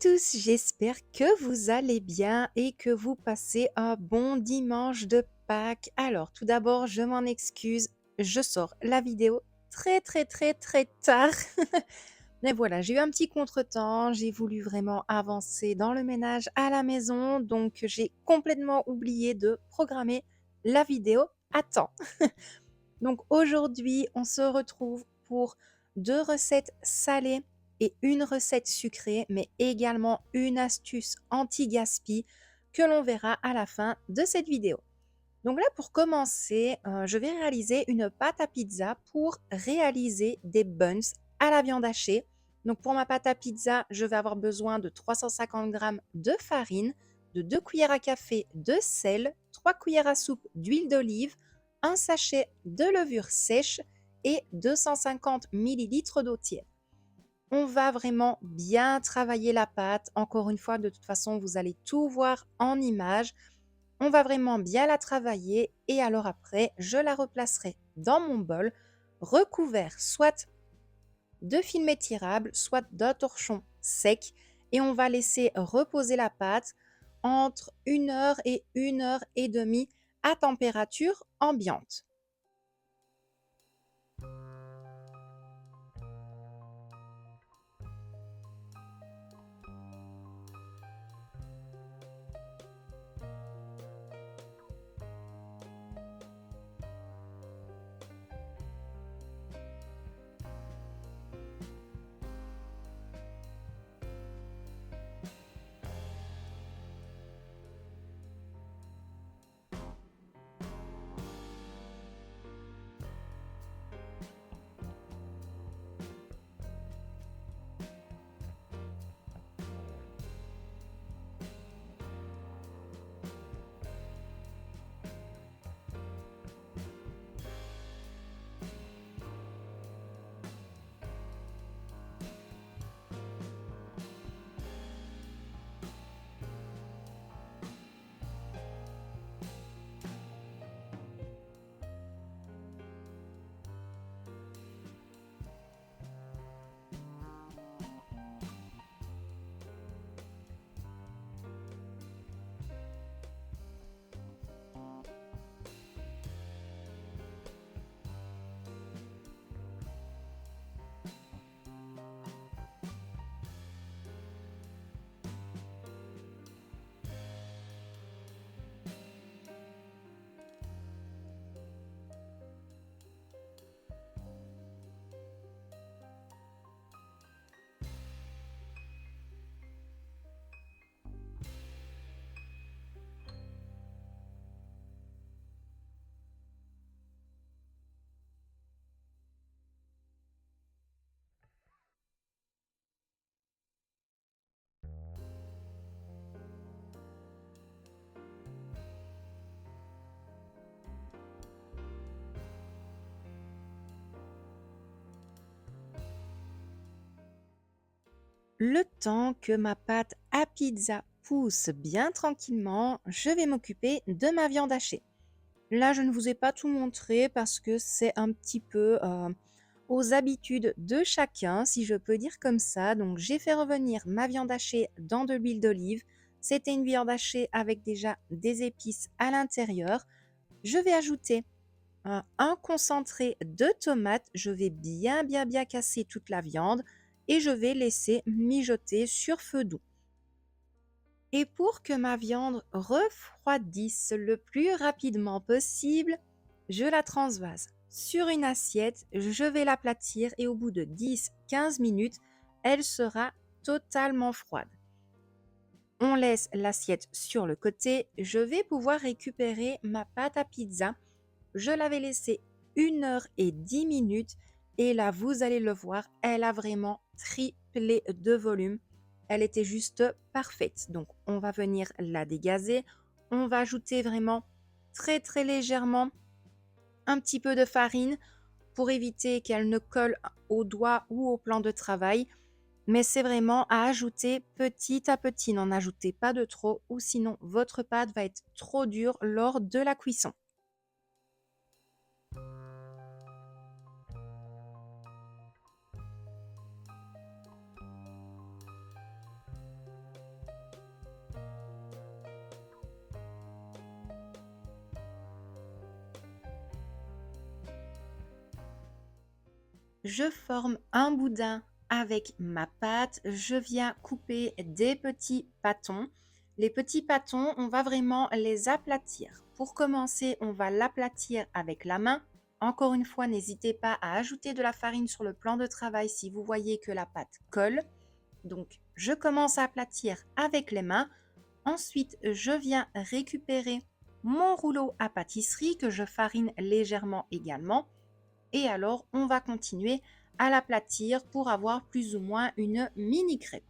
tous, j'espère que vous allez bien et que vous passez un bon dimanche de Pâques. Alors, tout d'abord, je m'en excuse, je sors la vidéo très tard. Mais voilà, j'ai eu un petit contretemps, j'ai voulu vraiment avancer dans le ménage à la maison, donc j'ai complètement oublié de programmer la vidéo à temps. Donc aujourd'hui, on se retrouve pour 2 recettes salées et une recette sucrée, mais également une astuce anti-gaspi que l'on verra à la fin de cette vidéo. Donc là, pour commencer, je vais réaliser une pâte à pizza pour réaliser des buns à la viande hachée. Donc pour ma pâte à pizza, je vais avoir besoin de 350 g de farine, de 2 cuillères à café de sel, 3 cuillères à soupe d'huile d'olive, un sachet de levure sèche et 250 ml d'eau tiède. On va vraiment bien travailler la pâte. Encore une fois, de toute façon, vous allez tout voir en images. On va vraiment bien la travailler et alors après, je la replacerai dans mon bol, recouvert soit de film étirable, soit d'un torchon sec et on va laisser reposer la pâte entre 1 heure et 1 heure et demie à température ambiante. Le temps que ma pâte à pizza pousse bien tranquillement, je vais m'occuper de ma viande hachée. Là, je ne vous ai pas tout montré parce que c'est un petit peu aux habitudes de chacun, si je peux dire comme ça. Donc, j'ai fait revenir ma viande hachée dans de l'huile d'olive. C'était une viande hachée avec déjà des épices à l'intérieur. Je vais ajouter un concentré de tomate. Je vais bien casser toute la viande et je vais laisser mijoter sur feu doux. Et pour que ma viande refroidisse le plus rapidement possible, je la transvase sur une assiette, je vais l'aplatir et au bout de 10-15 minutes, elle sera totalement froide. On laisse l'assiette sur le côté, je vais pouvoir récupérer ma pâte à pizza. Je l'avais laissée 1 heure et 10 minutes et là, vous allez le voir, elle a vraiment triplé de volume. Elle était juste parfaite. Donc, on va venir la dégazer. On va ajouter vraiment très légèrement un petit peu de farine pour éviter qu'elle ne colle au doigt ou au plan de travail. Mais c'est vraiment à ajouter petit à petit. N'en ajoutez pas de trop ou sinon votre pâte va être trop dure lors de la cuisson. Je forme un boudin avec ma pâte. Je viens couper des petits pâtons. Les petits pâtons, on va vraiment les aplatir. Pour commencer, on va l'aplatir avec la main. Encore une fois, n'hésitez pas à ajouter de la farine sur le plan de travail si vous voyez que la pâte colle. Donc, je commence à aplatir avec les mains. Ensuite, je viens récupérer mon rouleau à pâtisserie que je farine légèrement également. Et alors, on va continuer à l'aplatir pour avoir plus ou moins une mini crêpe.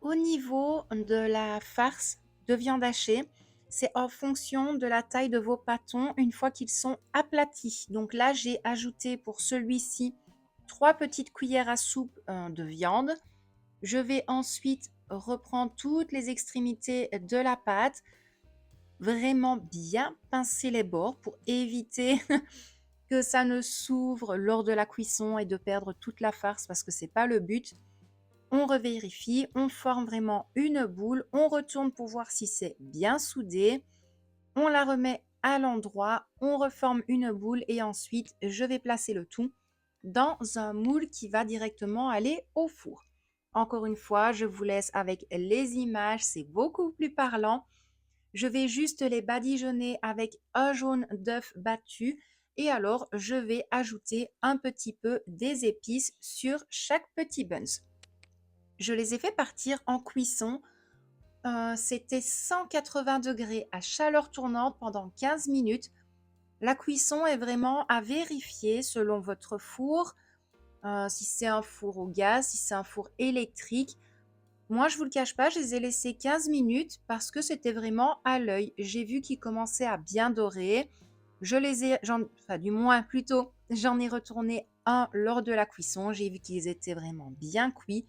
Au niveau de la farce de viande hachée, c'est en fonction de la taille de vos pâtons une fois qu'ils sont aplatis. Donc là, j'ai ajouté pour celui-ci 3 petites cuillères à soupe de viande. Je vais ensuite reprendre toutes les extrémités de la pâte, vraiment bien pincer les bords pour éviter que ça ne s'ouvre lors de la cuisson et de perdre toute la farce parce que c'est pas le but. On revérifie, on forme vraiment une boule, on retourne pour voir si c'est bien soudé, on la remet à l'endroit, on reforme une boule et ensuite je vais placer le tout dans un moule qui va directement aller au four. Encore une fois, je vous laisse avec les images, c'est beaucoup plus parlant. Je vais juste les badigeonner avec un jaune d'œuf battu et alors je vais ajouter un petit peu des épices sur chaque petit buns. Je les ai fait partir en cuisson. C'était 180 degrés à chaleur tournante pendant 15 minutes. La cuisson est vraiment à vérifier selon votre four, si c'est un four au gaz, si c'est un four électrique. Moi, je vous le cache pas, je les ai laissés 15 minutes parce que c'était vraiment à l'œil. J'ai vu qu'ils commençaient à bien dorer. Enfin, du moins plutôt, j'en ai retourné un lors de la cuisson. J'ai vu qu'ils étaient vraiment bien cuits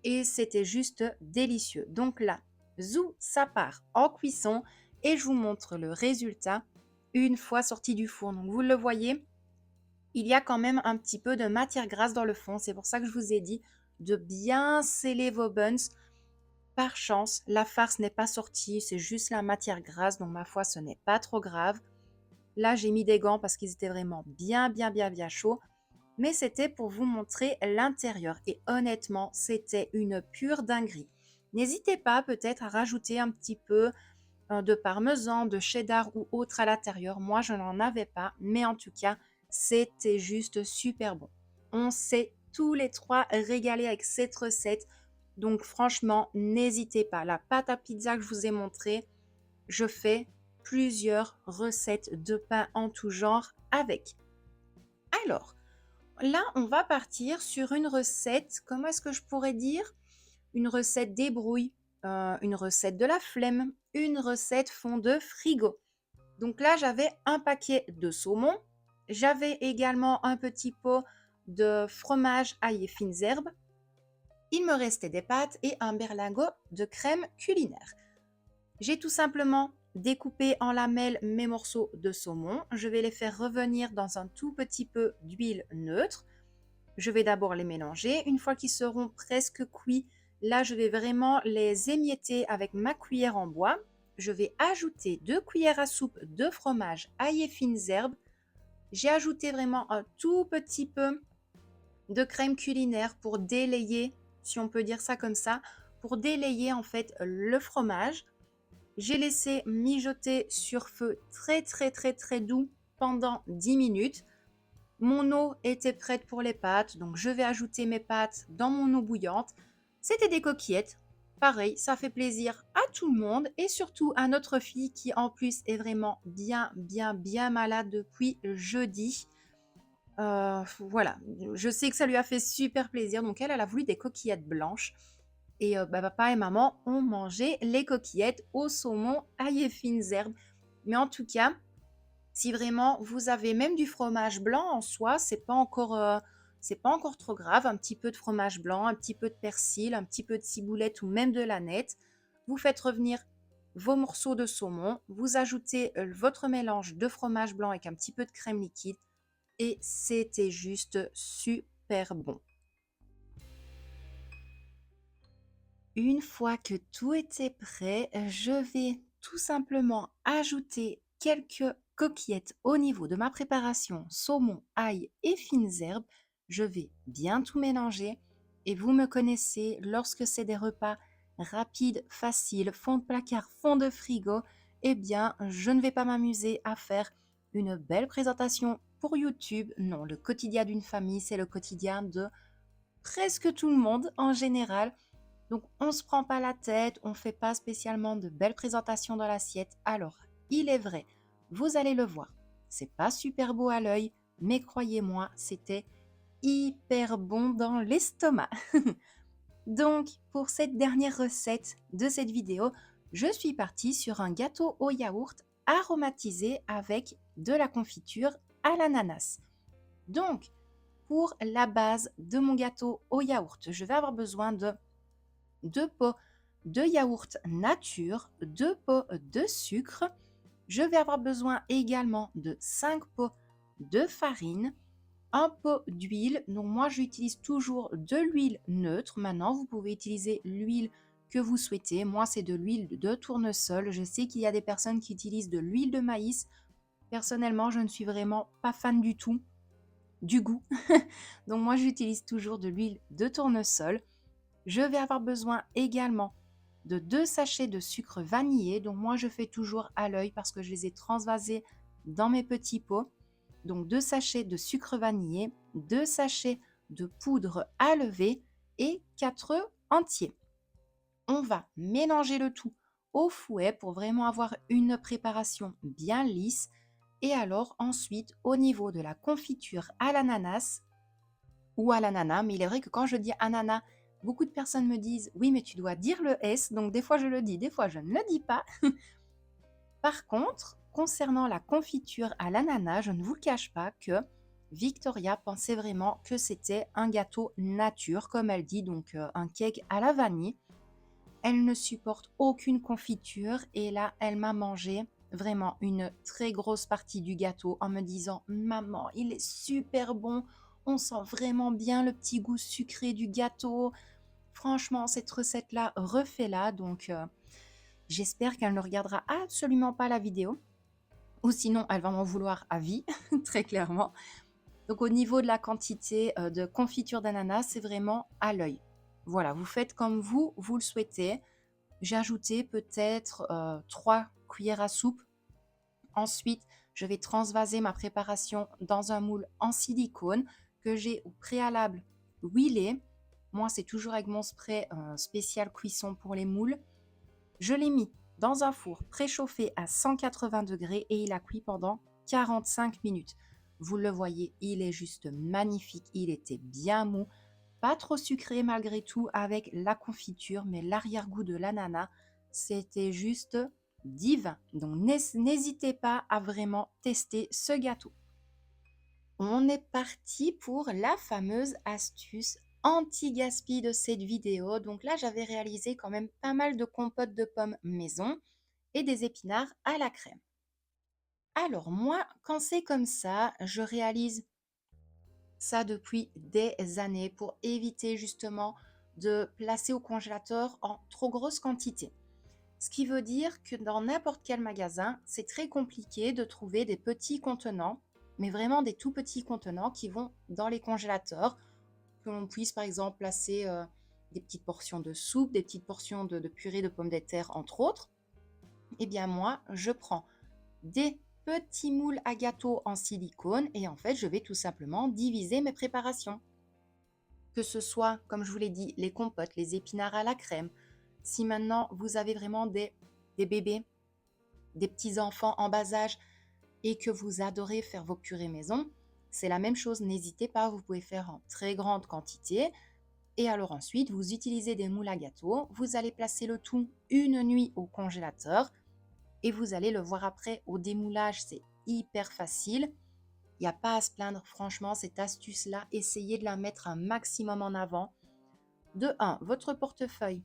et c'était juste délicieux. Donc là, zou, ça part en cuisson et je vous montre le résultat une fois sorti du four. Donc vous le voyez, il y a quand même un petit peu de matière grasse dans le fond. C'est pour ça que je vous ai dit de bien sceller vos buns. Par chance, la farce n'est pas sortie, c'est juste la matière grasse, donc ma foi, ce n'est pas trop grave. Là, j'ai mis des gants parce qu'ils étaient vraiment bien chauds, mais c'était pour vous montrer l'intérieur. Et honnêtement, c'était une pure dinguerie. N'hésitez pas peut-être à rajouter un petit peu de parmesan, de cheddar ou autre à l'intérieur. Moi, je n'en avais pas, mais en tout cas, c'était juste super bon. On s'est tous les trois régalés avec cette recette. Donc franchement, n'hésitez pas. La pâte à pizza que je vous ai montrée, je fais plusieurs recettes de pain en tout genre avec. Alors, là, on va partir sur une recette, comment est-ce que je pourrais dire? Une recette débrouille, une recette de la flemme, une recette fond de frigo. Donc là, j'avais un paquet de saumon, j'avais également un petit pot de fromage ail et fines herbes, il me restait des pâtes et un berlingot de crème culinaire. J'ai tout simplement découpé en lamelles mes morceaux de saumon. Je vais les faire revenir dans un tout petit peu d'huile neutre. Je vais d'abord les mélanger. Une fois qu'ils seront presque cuits, là, je vais vraiment les émietter avec ma cuillère en bois. Je vais ajouter 2 cuillères à soupe de fromage ail et fines herbes. J'ai ajouté vraiment un tout petit peu de crème culinaire pour délayer, si on peut dire ça comme ça, pour délayer en fait le fromage. J'ai laissé mijoter sur feu très doux pendant 10 minutes. Mon eau était prête pour les pâtes, donc je vais ajouter mes pâtes dans mon eau bouillante. C'était des coquillettes. Pareil, ça fait plaisir à tout le monde et surtout à notre fille qui en plus est vraiment bien malade depuis jeudi. Voilà, je sais que ça lui a fait super plaisir, donc elle a voulu des coquillettes blanches. Et papa et maman ont mangé les coquillettes au saumon, ail et fines herbes. Mais en tout cas, si vraiment vous avez même du fromage blanc en soi, c'est pas encore trop grave. Un petit peu de fromage blanc, un petit peu de persil, un petit peu de ciboulette ou même de l'aneth. Vous faites revenir vos morceaux de saumon, vous ajoutez votre mélange de fromage blanc avec un petit peu de crème liquide et c'était juste super bon. Une fois que tout était prêt, je vais tout simplement ajouter quelques coquillettes au niveau de ma préparation saumon, ail et fines herbes. Je vais bien tout mélanger et vous me connaissez, lorsque c'est des repas rapides, faciles, fond de placard, fond de frigo, eh bien, je ne vais pas m'amuser à faire une belle présentation pour YouTube. Non, le quotidien d'une famille, c'est le quotidien de presque tout le monde en général. Donc, on ne se prend pas la tête, on ne fait pas spécialement de belles présentations dans l'assiette. Alors, il est vrai, vous allez le voir, c'est pas super beau à l'œil, mais croyez-moi, c'était hyper bon dans l'estomac. Donc, pour cette dernière recette de cette vidéo, je suis partie sur un gâteau au yaourt aromatisé avec de la confiture à l'ananas. Donc, pour la base de mon gâteau au yaourt, je vais avoir besoin de 2 pots de yaourt nature, 2 pots de sucre. Je vais avoir besoin également de 5 pots de farine, un pot d'huile. Donc moi, j'utilise toujours de l'huile neutre. Maintenant, vous pouvez utiliser l'huile que vous souhaitez. Moi, c'est de l'huile de tournesol. Je sais qu'il y a des personnes qui utilisent de l'huile de maïs. Personnellement, je ne suis vraiment pas fan du tout du goût. Donc moi, j'utilise toujours de l'huile de tournesol. Je vais avoir besoin également de 2 sachets de sucre vanillé. Donc moi, je fais toujours à l'œil parce que je les ai transvasés dans mes petits pots. Donc 2 sachets de sucre vanillé, 2 sachets de poudre à lever et 4 œufs entiers. On va mélanger le tout au fouet pour vraiment avoir une préparation bien lisse. Et alors ensuite, au niveau de la confiture à l'ananas ou à l'ananas, mais il est vrai que quand je dis ananas, beaucoup de personnes me disent oui, mais tu dois dire le S, donc des fois je le dis, des fois je ne le dis pas. Par contre, concernant la confiture à l'ananas, je ne vous le cache pas que Victoria pensait vraiment que c'était un gâteau nature, comme elle dit, donc un cake à la vanille. Elle ne supporte aucune confiture et là, elle m'a mangé vraiment une très grosse partie du gâteau en me disant maman, il est super bon, on sent vraiment bien le petit goût sucré du gâteau. Franchement, cette recette-là, refais-la. Donc, j'espère qu'elle ne regardera absolument pas la vidéo. Ou sinon, elle va m'en vouloir à vie, très clairement. Donc, au niveau de la quantité de confiture d'ananas, c'est vraiment à l'œil. Voilà, vous faites comme vous le souhaitez. J'ai ajouté peut-être 3 cuillères à soupe. Ensuite, je vais transvaser ma préparation dans un moule en silicone que j'ai au préalable huilé. Moi, c'est toujours avec mon spray spécial cuisson pour les moules. Je l'ai mis dans un four préchauffé à 180 degrés et il a cuit pendant 45 minutes. Vous le voyez, il est juste magnifique. Il était bien mou, pas trop sucré malgré tout avec la confiture, mais l'arrière-goût de l'ananas, c'était juste divin. Donc n'hésitez pas à vraiment tester ce gâteau. On est parti pour la fameuse astuce anti-gaspi de cette vidéo. Donc là, j'avais réalisé quand même pas mal de compotes de pommes maison et des épinards à la crème. Alors moi, quand c'est comme ça, je réalise ça depuis des années pour éviter justement de placer au congélateur en trop grosse quantité. Ce qui veut dire que dans n'importe quel magasin, c'est très compliqué de trouver des petits contenants, mais vraiment des tout petits contenants qui vont dans les congélateurs, que l'on puisse par exemple placer des petites portions de soupe, des petites portions de purée de pommes de terre, entre autres. Eh bien moi, je prends des petits moules à gâteau en silicone et en fait, je vais tout simplement diviser mes préparations. Que ce soit, comme je vous l'ai dit, les compotes, les épinards à la crème. Si maintenant vous avez vraiment des bébés, des petits-enfants en bas âge et que vous adorez faire vos purées maison, c'est la même chose. N'hésitez pas, vous pouvez faire en très grande quantité. Et alors ensuite, vous utilisez des moules à gâteau. Vous allez placer le tout une nuit au congélateur et vous allez le voir après au démoulage. C'est hyper facile. Il n'y a pas à se plaindre, franchement, cette astuce-là, essayez de la mettre un maximum en avant. De un, votre portefeuille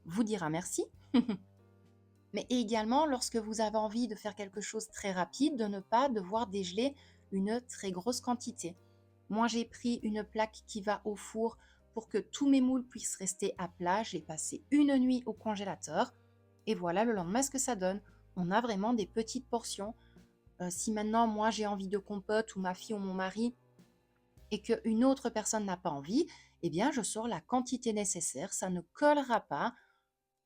vous dira merci, mais également lorsque vous avez envie de faire quelque chose très rapide, de ne pas devoir dégeler une très grosse quantité. Moi, j'ai pris une plaque qui va au four pour que tous mes moules puissent rester à plat. J'ai passé une nuit au congélateur et voilà le lendemain ce que ça donne. On a vraiment des petites portions. Si maintenant moi j'ai envie de compote ou ma fille ou mon mari et qu'une autre personne n'a pas envie, eh bien je sors la quantité nécessaire, ça ne collera pas.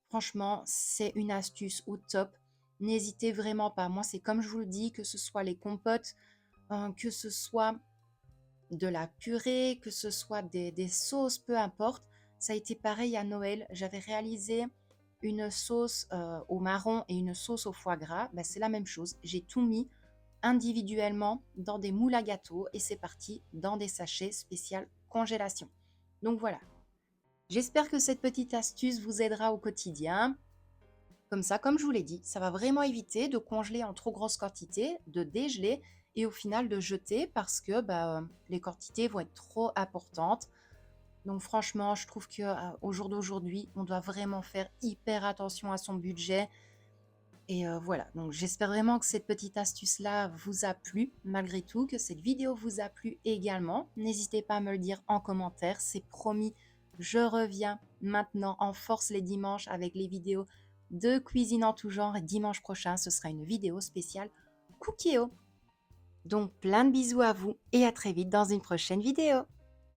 Franchement, c'est une astuce au top. N'hésitez vraiment pas. Moi, c'est comme je vous le dis, que ce soit les compotes, que ce soit de la purée, que ce soit des sauces, peu importe. Ça a été pareil à Noël. J'avais réalisé une sauce au marron et une sauce au foie gras. Ben, c'est la même chose. J'ai tout mis individuellement dans des moules à gâteaux et c'est parti dans des sachets spécial congélation. Donc voilà. J'espère que cette petite astuce vous aidera au quotidien. Comme ça, comme je vous l'ai dit, ça va vraiment éviter de congeler en trop grosse quantité, de dégeler et au final de jeter parce que les quantités vont être trop importantes. Donc franchement, je trouve qu'au jour d'aujourd'hui, on doit vraiment faire hyper attention à son budget. Et voilà, donc j'espère vraiment que cette petite astuce-là vous a plu, malgré tout, que cette vidéo vous a plu également. N'hésitez pas à me le dire en commentaire, c'est promis, je reviens maintenant en force les dimanches avec les vidéos de cuisine en tout genre. Et dimanche prochain, ce sera une vidéo spéciale Cookéo. Donc plein de bisous à vous et à très vite dans une prochaine vidéo.